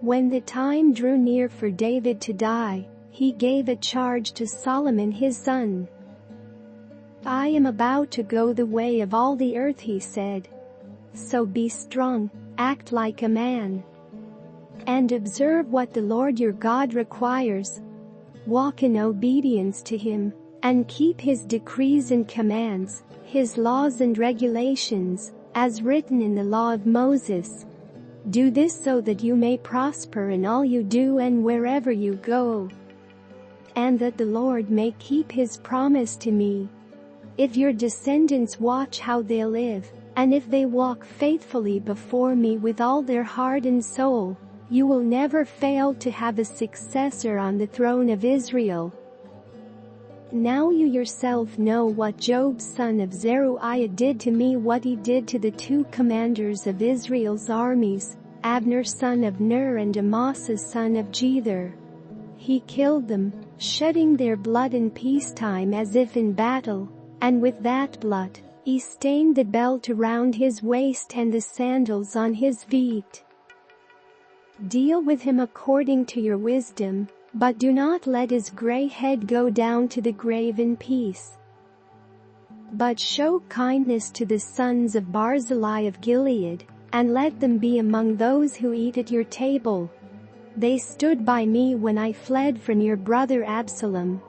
When the time drew near for David to die, he gave a charge to Solomon his son. "I am about to go the way of all the earth," he said. "So be strong, act like a man, and observe what the Lord your God requires. Walk in obedience to him, and keep his decrees and commands, his laws and regulations, as written in the law of Moses. Do this so that you may prosper in all you do and wherever you go, and that the Lord may keep his promise to me. If your descendants watch how they live, and if they walk faithfully before me with all their heart and soul, you will never fail to have a successor on the throne of Israel. Now you yourself know what Joab son of Zeruiah did to me, what he did to the two commanders of Israel's armies, Abner son of Ner and Amasa son of Jether. He killed them, shedding their blood in peacetime as if in battle, and with that blood, he stained the belt around his waist and the sandals on his feet. Deal with him according to your wisdom, but do not let his gray head go down to the grave in peace. But show kindness to the sons of Barzillai of Gilead, and let them be among those who eat at your table. They stood by me when I fled from your brother Absalom.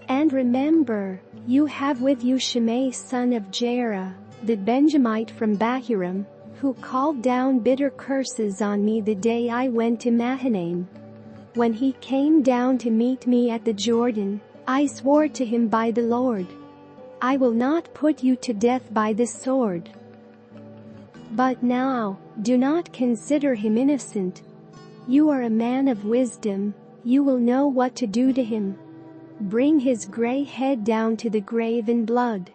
And remember, you have with you Shimei son of Jerah, the Benjamite from Bahurim, who called down bitter curses on me the day I went to Mahanaim. When he came down to meet me at the Jordan, I swore to him by the Lord, I will not put you to death by the sword. But now, do not consider him innocent. You are a man of wisdom, you will know what to do to him. Bring his gray head down to the grave in blood."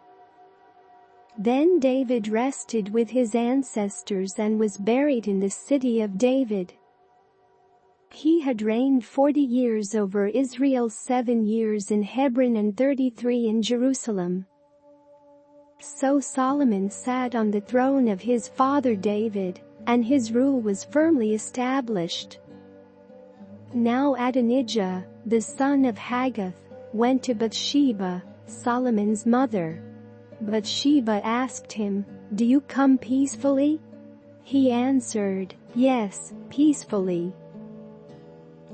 Then David rested with his ancestors and was buried in the city of David. He had reigned 40 years over Israel, 7 years in Hebron and 33 in Jerusalem. So Solomon sat on the throne of his father David, and his rule was firmly established. Now Adonijah, the son of Haggith, went to Bathsheba, Solomon's mother. Bathsheba asked him, "Do you come peacefully?" He answered, "Yes, peacefully."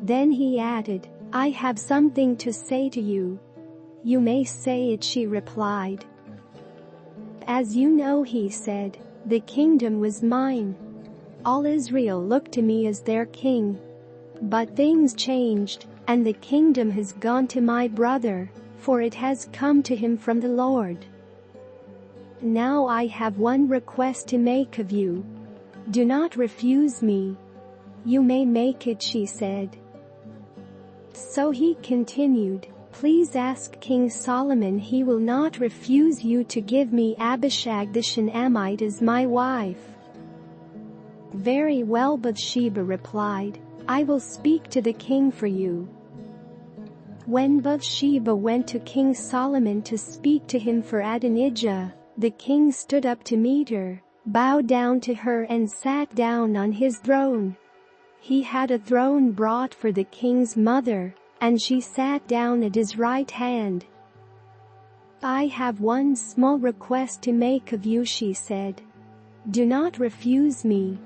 Then he added, "I have something to say to you." "You may say it," she replied. "As you know," he said, "the kingdom was mine. All Israel looked to me as their king. But things changed, and the kingdom has gone to my brother, for it has come to him from the Lord. Now I have one request to make of you. Do not refuse me." "You may make it," she said. So he continued, "Please ask King Solomon, he will not refuse you to give me Abishag the Shunammite as my wife." "Very well," Bathsheba replied, "I will speak to the king for you." When Bathsheba went to King Solomon to speak to him for Adonijah, the king stood up to meet her, bowed down to her and sat down on his throne. He had a throne brought for the king's mother, and she sat down at his right hand. "I have one small request to make of you," she said. "Do not refuse me."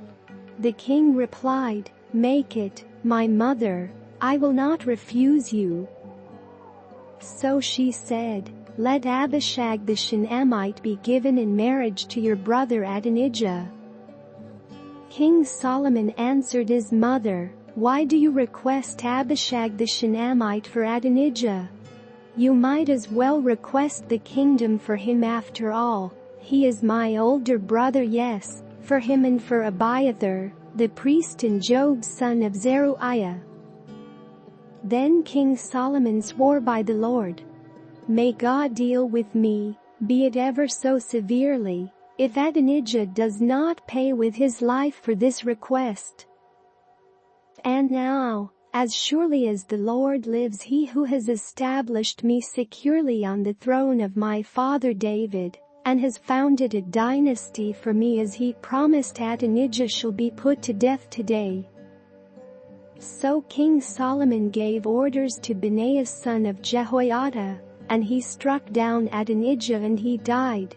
The king replied, "Make it, my mother, I will not refuse you." So she said, "Let Abishag the Shunammite be given in marriage to your brother Adonijah." King Solomon answered his mother, "Why do you request Abishag the Shunammite for Adonijah? You might as well request the kingdom for him after all. He is my older brother, yes, for him and for Abiathar, the priest and Joab son of Zeruiah." Then King Solomon swore by the Lord, "May God deal with me, be it ever so severely, if Adonijah does not pay with his life for this request. And now, as surely as the Lord lives, he who has established me securely on the throne of my father David, and has founded a dynasty for me as he promised, Adonijah shall be put to death today. So King Solomon gave orders to Benaiah son of Jehoiada, and he struck down Adonijah and he died.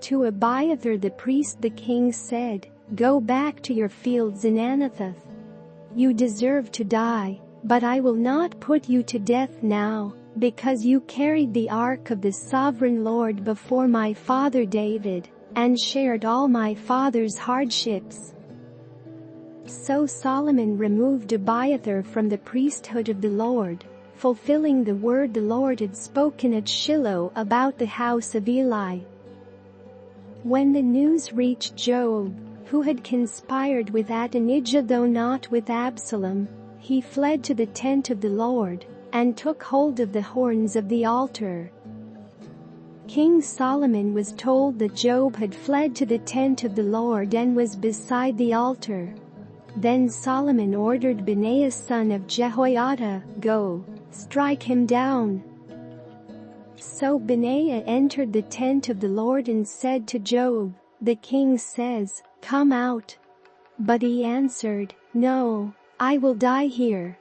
To Abiathar the priest the king said, "Go back to your fields in Anathoth. You deserve to die, but I will not put you to death now, because you carried the ark of the sovereign Lord before my father David, and shared all my father's hardships." So Solomon removed Abiathar from the priesthood of the Lord, fulfilling the word the Lord had spoken at Shiloh about the house of Eli. When the news reached Joab, who had conspired with Adonijah though not with Absalom, he fled to the tent of the Lord, and took hold of the horns of the altar. King Solomon was told that Joab had fled to the tent of the Lord and was beside the altar. Then Solomon ordered Benaiah son of Jehoiada, "Go, strike him down." So Benaiah entered the tent of the Lord and said to Joab, "The king says, 'Come out.'" But he answered, "No, I will die here."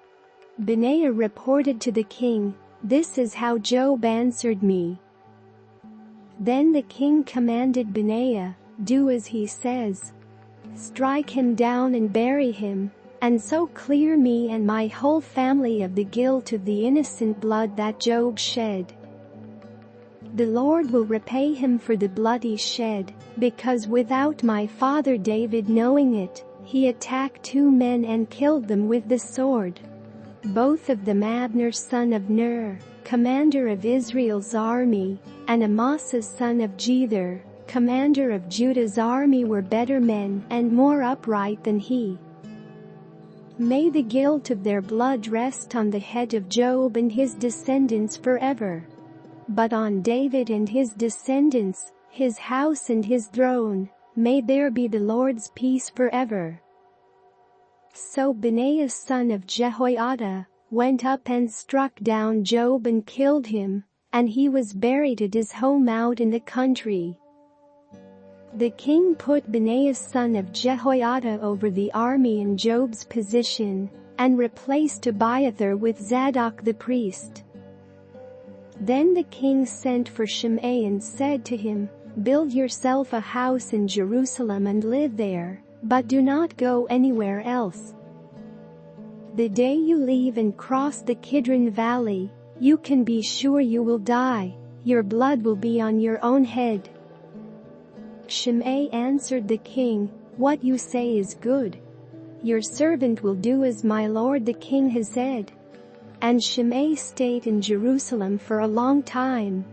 Benaiah reported to the king, "This is how Joab answered me." Then the king commanded Benaiah, "Do as he says. Strike him down and bury him, and so clear me and my whole family of the guilt of the innocent blood that Joab shed. The Lord will repay him for the blood he shed, because without my father David knowing it, he attacked 2 men and killed them with the sword. Both of them Abner son of Ner, commander of Israel's army, and Amasa son of Jether, commander of Judah's army, were better men and more upright than he. May the guilt of their blood rest on the head of Joab and his descendants forever. But on David and his descendants, his house and his throne, may there be the Lord's peace forever." So Benaiah son of Jehoiada went up and struck down Joab and killed him, and he was buried at his home out in the country. The king put Benaiah son of Jehoiada over the army in Joab's position, and replaced Abiathar with Zadok the priest. Then the king sent for Shimei and said to him, "Build yourself a house in Jerusalem and live there, but do not go anywhere else. The day you leave and cross the Kidron Valley, you can be sure you will die. Your blood will be on your own head." Shimei answered the king, "What you say is good. Your servant will do as my lord the king has said." And Shimei stayed in Jerusalem for a long time.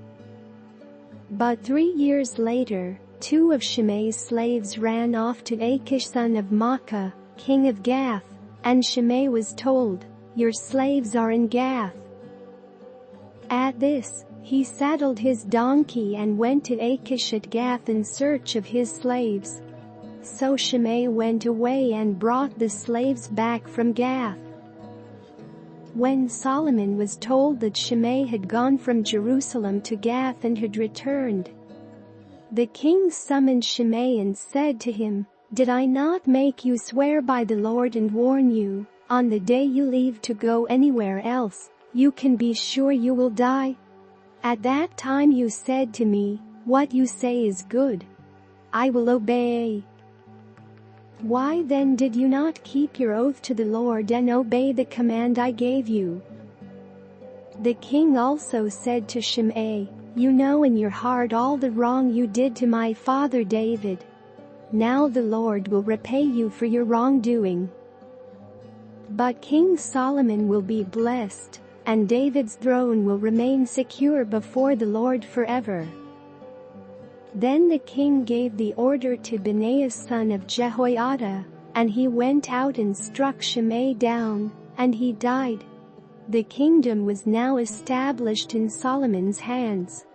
But 3 years later, 2 of Shimei's slaves ran off to Achish son of Maacah, king of Gath, and Shimei was told, "Your slaves are in Gath." At this, he saddled his donkey and went to Achish at Gath in search of his slaves. So Shimei went away and brought the slaves back from Gath. When Solomon was told that Shimei had gone from Jerusalem to Gath and had returned, the king summoned Shimei and said to him, "Did I not make you swear by the Lord and warn you, on the day you leave to go anywhere else, you can be sure you will die? At that time you said to me, 'What you say is good. I will obey.' Why then did you not keep your oath to the Lord and obey the command I gave you?" The king also said to Shimei, "You know in your heart all the wrong you did to my father David. Now the Lord will repay you for your wrongdoing. But King Solomon will be blessed, and David's throne will remain secure before the Lord forever." Then the king gave the order to Benaiah son of Jehoiada, and he went out and struck Shimei down, and he died. The kingdom was now established in Solomon's hands.